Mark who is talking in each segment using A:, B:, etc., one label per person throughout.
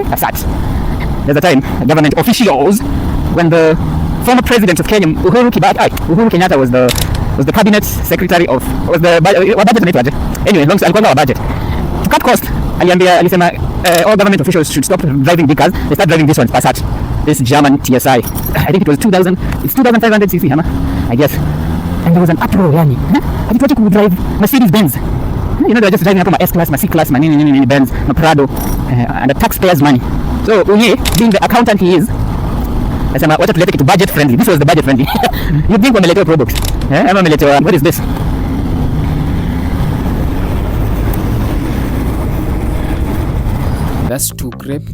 A: That's that. There's a time government officials, when the former president of Kenya, Uhuru Kenyatta was the cabinet secretary of, was the budget. Anyway, long story, alikuwa budget. To cut cost, alisema all government officials should stop driving big cars. They start driving this one, Passat, this German TSI. I think it was 2,000. It's 2,500 cc, I guess. And there was an uproar, yani. I think could drive Mercedes Benz. You know, they're just driving up my S class, my C class, my Benz, my Prado, and the taxpayers' money. So Unye, being the accountant he is, nasema wacha tulete kitu budget friendly. This was the budget friendly. You think wameletewa products? Ama wameletewa, what is this?
B: That's two grape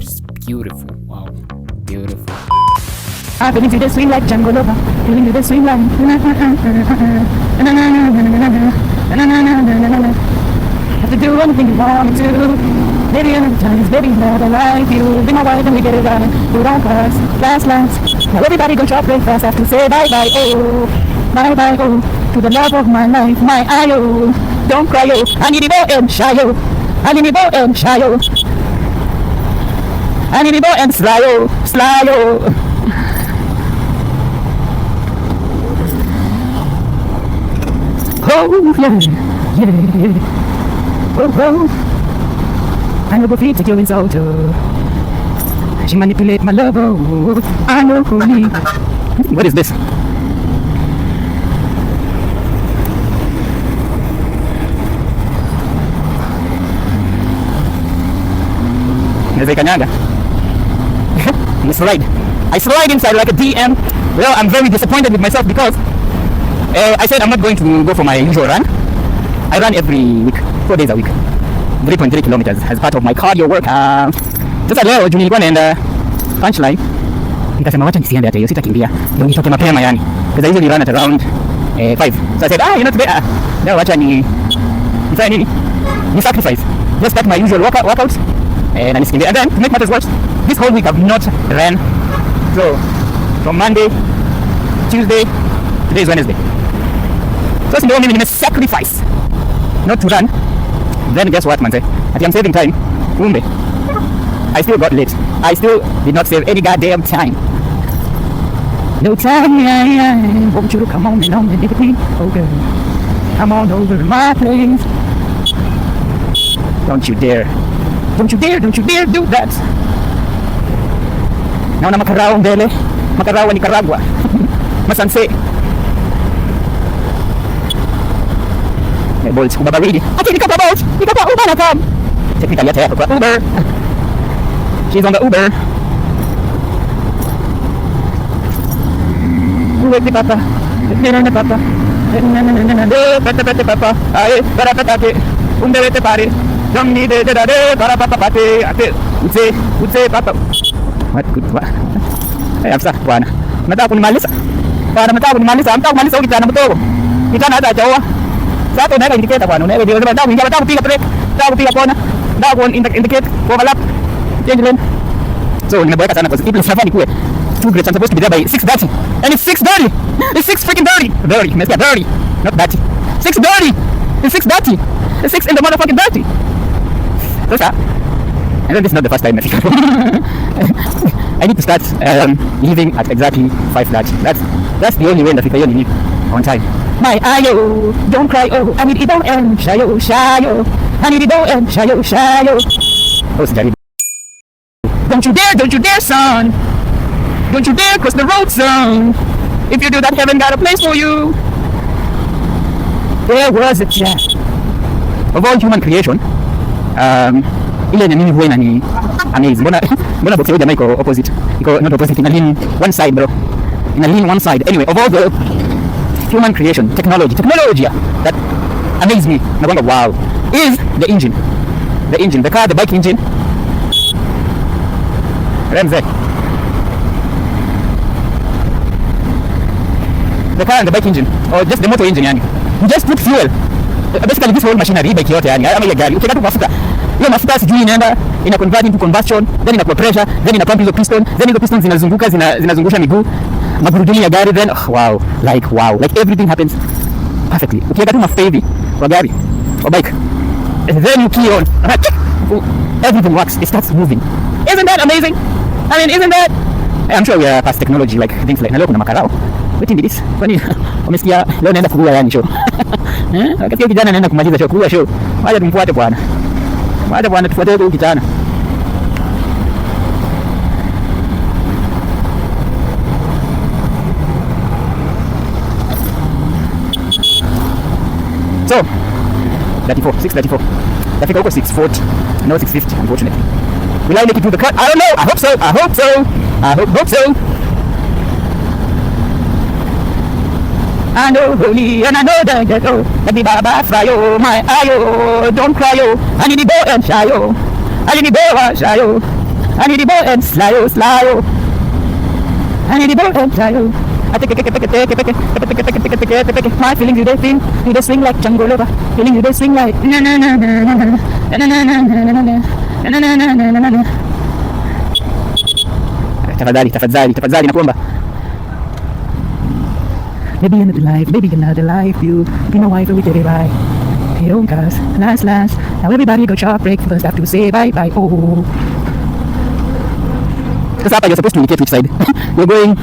B: is beautiful. Wow, beautiful.
A: Feeling to the swing like Django Lover. Feeling to the swing like have to do anything you want me to. Baby, anytime, baby, love, I like you. Be my wife and we get it on. We don't pass, last. Now everybody go shop breakfast. I have to say bye-bye, oh. Bye-bye, oh. To the love of my life, my eye-oh. Don't cry, oh. I need it all and shy, oh. I need it all and shy, oh. I need it all and sly, oh. Sly, oh. Oh, yeah. Oh. I know go feed take you insult. She manipulate my love. Oh, I know who me. What is this? Kanyaga. I slide inside like a DM. Well, I'm very disappointed with myself because I said I'm not going to go for my usual run. I run every week, 4 days a week, 3.3 kilometers as part of my cardio work. Sasa leo juu nilikuwa naenda Punchline, nikasema wacha nisiende hata hiyo, sitakimbia ndio nitoke mapema yani, because I usually run at around 5. So I said you know today leo wacha nifanye nini, ni sacrifice, just start my usual workout na nisikimbia. And then to make matters worse, this whole week I've not ran. So from Monday, Tuesday, today is Wednesday. So ndio mimi nimesacrifice not to run. Then guess what, man? I'm saving time. Kumbe, I still got late. I still did not save any goddamn time. No time. Won't you come on and on and everything? Okay. Come on over to my place. Don't you dare. Don't you dare do that. Naona makarao mbele. Makarao ni Nicaragua. Masanse. Bolt kubaba ready. Okay, nikapa bolt. Nikapa Uber na kam. Technically hata yako kwa Uber. She's on the Uber. Uwe papa. Nene papa. Pete papa. Ay, para patate. Wete pare. Domni de para papa pate. Ate. Utse papa. What good wa. Afsa bwana. Nataka kunimaliza. Nataka kumaliza ukitana mtogo. Kitana hata chaoa. Sasa unaweka indicator bwana, unaweka ndio nataka kupiga brake, nataka kupiga kona, nataka ku indicate overlap, change lane. So nimeboeka sana kwa sababu safari kuwe 2 grades. I'm supposed to be there by 6:30 and it's 6:30. It's 6 freaking 30. Dirty, Mr. Dirty. Not dirty. 6:30. It's 6:30. It's 6 in the motherfucking 30. Sasa, and then this is not the first time I need to start leaving at exactly 5:30. That's the only way that I need on time. My ayo, don't cry, oh, I need it don't end, shayo, I need it don't end, shayo. Oh, Sijari. Don't you dare, son. Don't you dare cross the road, son. If you do that, heaven got a place for you. There was a chat of all human creation. Ile ni mimi huwa inani amaze. Mbona box moja iko opposite? Iko not opposite, ina lean one side, bro. Ina lean one side. Anyway, of all the human creation, technology that amazes me, I wonder, wow, is the engine, the car, the bike engine. Remze. The car and the bike engine, or just the motor engine, yani. You just put fuel. Basically this whole machinery, bike yote yani, ama ile gari, ukitaka tu mafuta. Hiyo mafuta sijui inaenda ina convert into combustion, then inakuwa pressure, then ina pump hizo piston, then hizo pistons zinazungusha miguu. Magurudumu ya gari, then wow, like everything happens perfectly. Ukiweka tu mafavi kwa gari or bike, and then you key on, everything works. It starts moving. Isn't that amazing? I mean, isn't that? I'm sure we are past technology like things like nalo kuna makarao. What in this? Kwani umesikia leo naenda kuua yani show. Wakati kijana anaenda kumaliza show, kuua show. Wacha tumfuate bwana. Wacha bwana tufuate huyu kijana. So 634. Nafika huko 640. No 650 unfortunately. Will I make it to the cut? I don't know. I hope so. Hope so. I know holy and I know that let me baba fry yo my ayo don't cry yo. I need the boy and shy yo. I need the boy and shy yo. I need the boy and sly yo. I need the boy and sly yo. I take my feelings you they swing like jungle lover. Feelings you they swing like na na na na na na na na na na. Tafadhali nakuomba. Maybe another life, you be my wife, we did it right. Hey, don't cuss, last. Now everybody go shop breakfast, have to say bye. Oh. Because after you're supposed to indicate which side. You're going.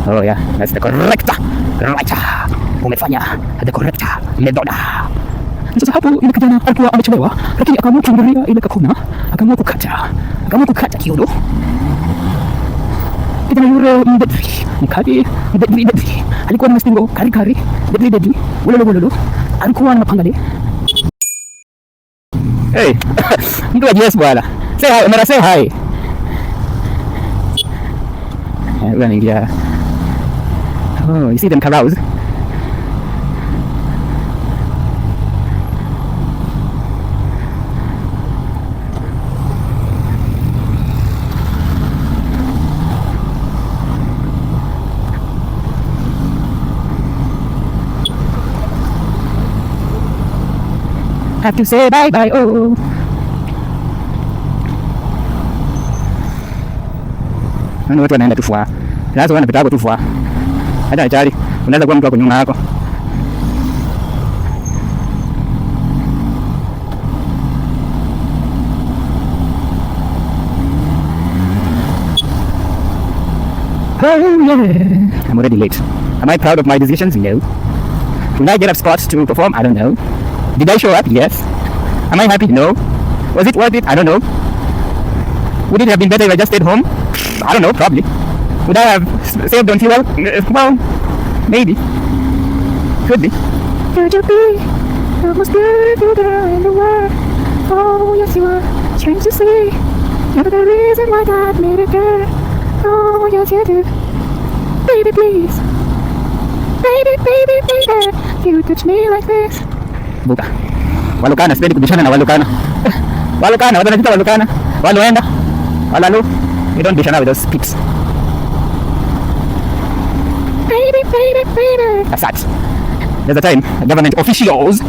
A: Oh yeah, that's the corrector. Right. Umefanya the corrector. Medona. Sasa hapo ile kijana alikuwa amechelewa, lakini akaamua kuangalia ile kakuna, akaamua kukata kiuno. Kijana yule mkadi alikuwa na mastingo kari deadly ulolo alikuwa na mapangale. Hey, mtu wa yes bwana, say hi, mara say hi. Unaingia. Oh, you see them carouse. Have to say bye. Oh. Nani watu wanaenda tufua. Lazima wanapita hapo tufua. Hata hatari. Unaweza kuwa mtu wako nyuma yako. Oh yeah. I'm already late. Am I proud of my decisions? No. Will I get up spots to perform? I don't know. Did I show up? Yes. Am I happy? No. Was it worth it? I don't know. Would it have been better if I just stayed home? I don't know, probably. Would I have saved on fuel? Well, maybe. Could be. Could you be the most beautiful girl in the world? Oh, yes you are. Strange to say. You're the reason why God made a girl. Oh, yes you do. Baby, please. Baby. You touch me like this. Buka. Walukana, sipendi kubishana na Walukana. Walukana, watu wanajiita Walukana. Waluenda. Walalu. You don't bishana with those peeps. Baby. That's that. There's a time, government officials,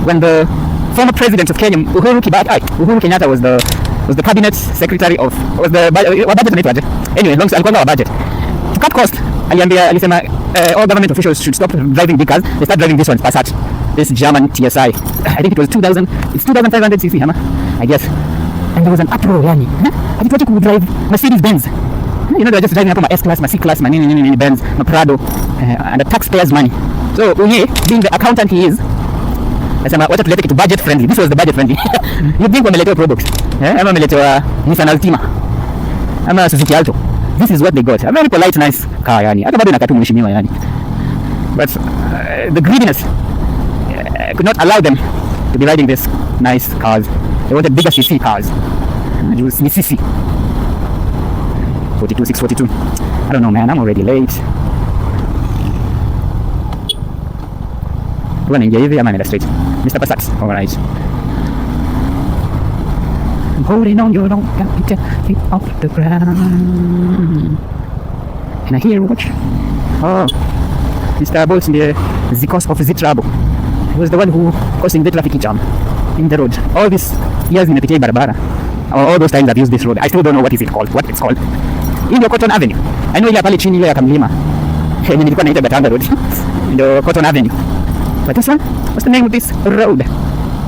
A: when the former president of Kenya, Uhuru Kenyatta was the cabinet secretary of, was the budget. Anyway, alikuwa budget. To cut cost, alisema all government officials should stop driving big cars. They start driving this one, Passat. This German TSI. I think it was 2,500 cc, I guess. And there was an uproar, yani. I think what you could drive Mercedes Benz. You know, they were just driving up my S-Class, my C-Class, my Benz, my Prado, and the taxpayers' money. So, Unye, being the accountant he is, I said, what to let it to budget friendly. This was the budget friendly. You think wameletewa products. Ama wameletewa Nissan Altima. Ama Suzuki Alto. This is what they got. A very polite, nice car, yani. Hata bado nakatu mheshimiwa, yani. But the greediness could not allow them to be riding this nice cars. They wanted bigger CC cars. CC. 642. I don't know, man. I'm already late. We're naingia hivi ama naenda straight. Mr. Passat. All right. I'm holding on your long feet off the ground. And I hear watch. Oh, Mr. Bolt ndiye the cause of the trouble. He was the one who causing the traffic jam in the road. All these years nimepitia barabara. All those times I've used this road. I still don't know what it's called. In the Cotton Avenue. I know ile pale chini ile ya Kamlima. Nilikuwa naita Gatanga Road. The Cotton Avenue. But this one, what's the name of this road?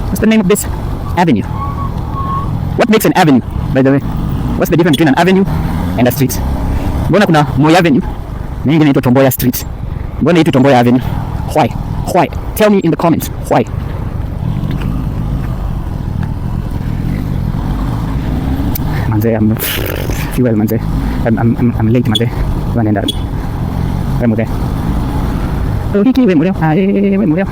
A: What's the name of this avenue? What makes an avenue, by the way? What's the difference between an avenue and a street? Mbona kuna Moi Avenue na nyingine inaitwa Tomboya Street? Mbona inaitwa Tomboya Avenue? Why? Why? Tell me in the comments. Why? Manze, I'm fuel manze. I'm late manze. Wanaenda. Wewe mode. Hiki wewe mode. Wewe mode.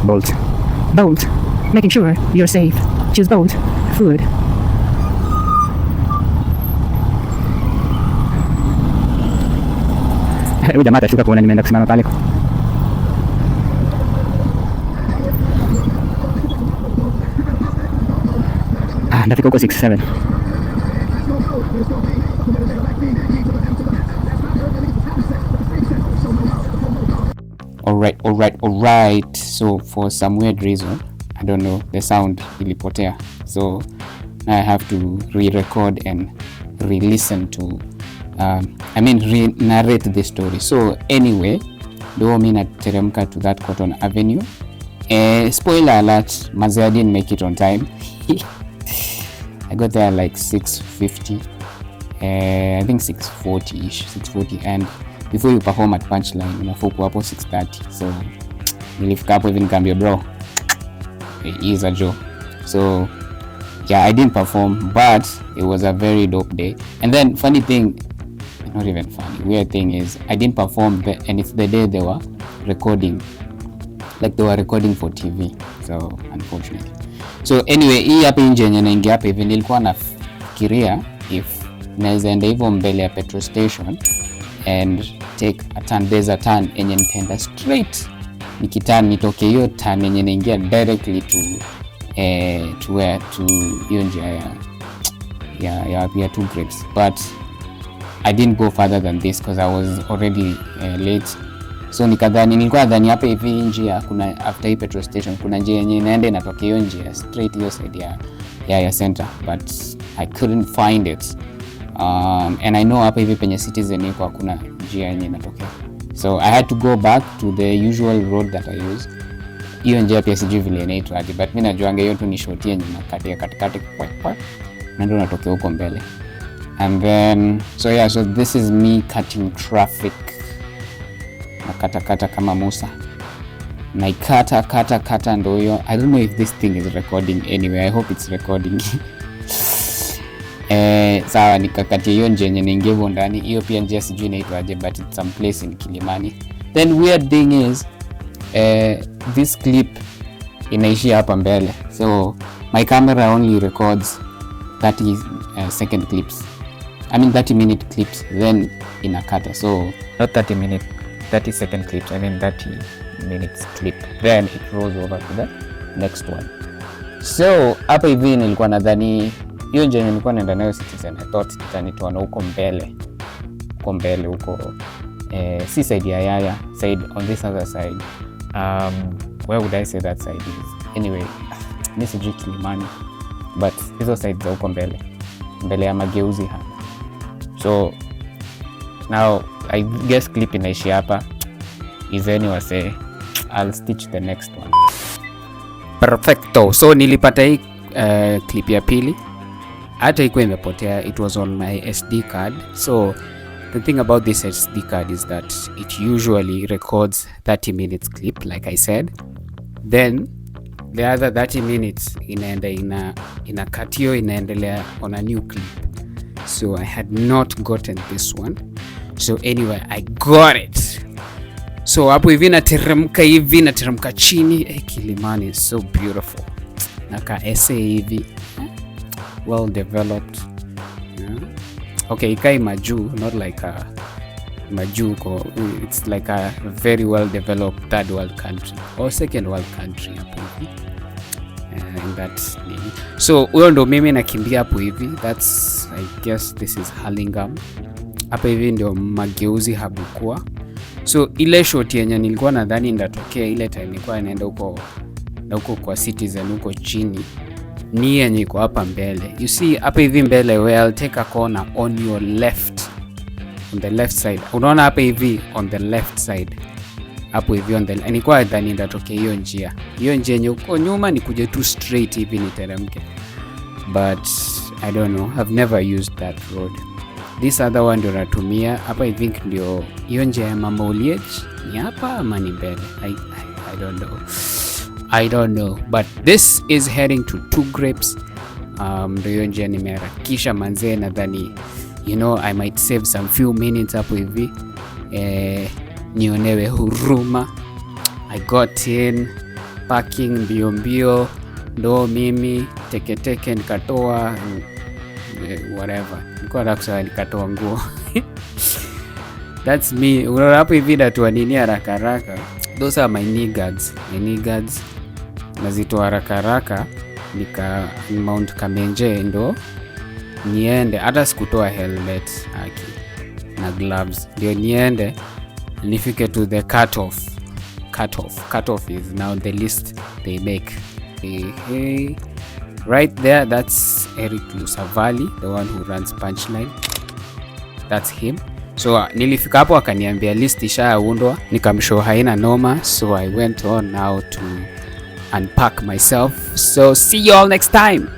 A: Bolt. Bolt. Making sure you're safe. Choose Bolt. Food. Huyu jamaa atashuka kuona nimeenda kusimama pale. Ndafika huko 6-7.
B: Alright. So for some weird reason, I don't know, the sound ilipotea. So now I have to re-record and re-listen to re-narrate the story. So anyway, do mi nateremka to that Cotton Avenue. Spoiler alert, maze, I didn't make it on time. I got there like 6:50. I think 6:40ish, 6:40, and before you perform at Punchline unafaa kuwa hapo 6:30. So nilifika hapo even nikamwambia bro, is a joke. So yeah, I didn't perform, but it was a very dope day. And then funny thing, not even funny, weird thing is I didn't perform and it's the day they were recording, like they were recording for TV. So unfortunately. So anyway, hii hapa nje yenye naingia hapa hivi nilikuwa nafikiria if naweza enda hivyo mbele ya petrol station and take a turn. There's a turn yenye nitaenda straight, nikiturn nitoke hiyo turn yenye naingia directly to where to hiyo njia ya two grapes. But I didn't go further than this because I was already late. So nilikuwa nadhani hapa hivi njia kuna after hii petrol station kuna njia yenye inaenda inatoka hiyo njia straight hiyo side ya center, but I couldn't find it. And I know hapa hivi penye Citizen iko kuna njia yenye inatokea. So I had to go back to the usual road that I use. Hiyo njia pia sijui vile inaitwa hadi, but mimi najuanga hiyo tu ni short yenye katikati kwa na ndio natokea huko mbele. And then so this is me cutting traffic. Nakata kama Musa. Naikata ndo hiyo. I don't know if this thing is recording anyway. I hope it's recording. Sawa, nikakati hiyo njia yenye ningevo ndani. Hiyo pia njia sijui inaitwaje, but it's some place in Kilimani. Then weird thing is this clip inaishia hapa mbele. So my camera only records 30 second clips. I mean 30 minute clips, then inakata. So
A: not 30 second clips, I mean 30 minutes clip, then it rolls over to the next one.
B: So hapa hivi nilikuwa nadhani hiyo njia nilikuwa naenda nayo Citizen, I thought itanitoa na huko mbele huko si side ya Yaya, side on this other side. Where would I say that side is? Anyway, ni sijui Kilimani, but hizo side za huko mbele ya mageuzi hapa. So now I guess clip inaishi hapa. Is anyone say I'll stitch the next one. Perfecto. So nilipata hii clip ya pili. Hata iko imepotea. It was on my SD card. So the thing about this SD card is that it usually records 30 minutes clip, like I said. Then the other 30 minutes inaenda inakatio inaendelea on a new clip. So I had not gotten this one. So anyway, I got it. So hapo hivi nateremka chini. Kilimani is so beautiful. Naka essay hivi. Well developed. Yeah. Okay, ikai maju, not like a maju. It's like a very well developed third world country or second world country hapo hivi. And that's so huyo ndo mimi nakimbia hapo hivi. That's, I guess this is Hurlingham. Hapa hivi ndio mageuzi habukua. So ile shot yenye nilikuwa nadhani ndatokea ile time nilikuwa naenda huko kwa Citizen huko chini ni yenye iko hapa mbele. You see hapa hivi mbele, where I'll take a corner on your left. on the left side. Unaona hapa hivi on the left side. Hapo hivi on the, nilikuwa dhani ndatokea hiyo njia. Hiyo njia yenye uko nyuma ni kuja tu straight hivi niteremke. But I don't know. I've never used that road. This other one ndio natumia. Hapa I think ndio hiyo njia ya Mama Oliech. Ni hapa ama ni mbele? I don't know. But this is heading to Two Grapes. Ndio hiyo njia nimeharakisha manzee, nadhani I might save some few minutes hapo hivi. Nionewe huruma. I got in parking mbio ndo mimi teke nikatoa whatever. Nilikuwa nataka nikatoa nguo. That's me. Unaona hapo hivi natoa nini haraka. Those are my knee guards. Nazitoa haraka nika mount Kamenje ndo niende. Hata sikutoa helmet na gloves. Ndio niende nifike to the cutoff. Cutoff is now the list they make. Hey. Right there, that's Eric Lusavali, the one who runs Punchline. That's him. So nilifika hapo akaniambia list ishaundwa, nikamshow haina noma. So I went on now to unpack myself. So see you all next time.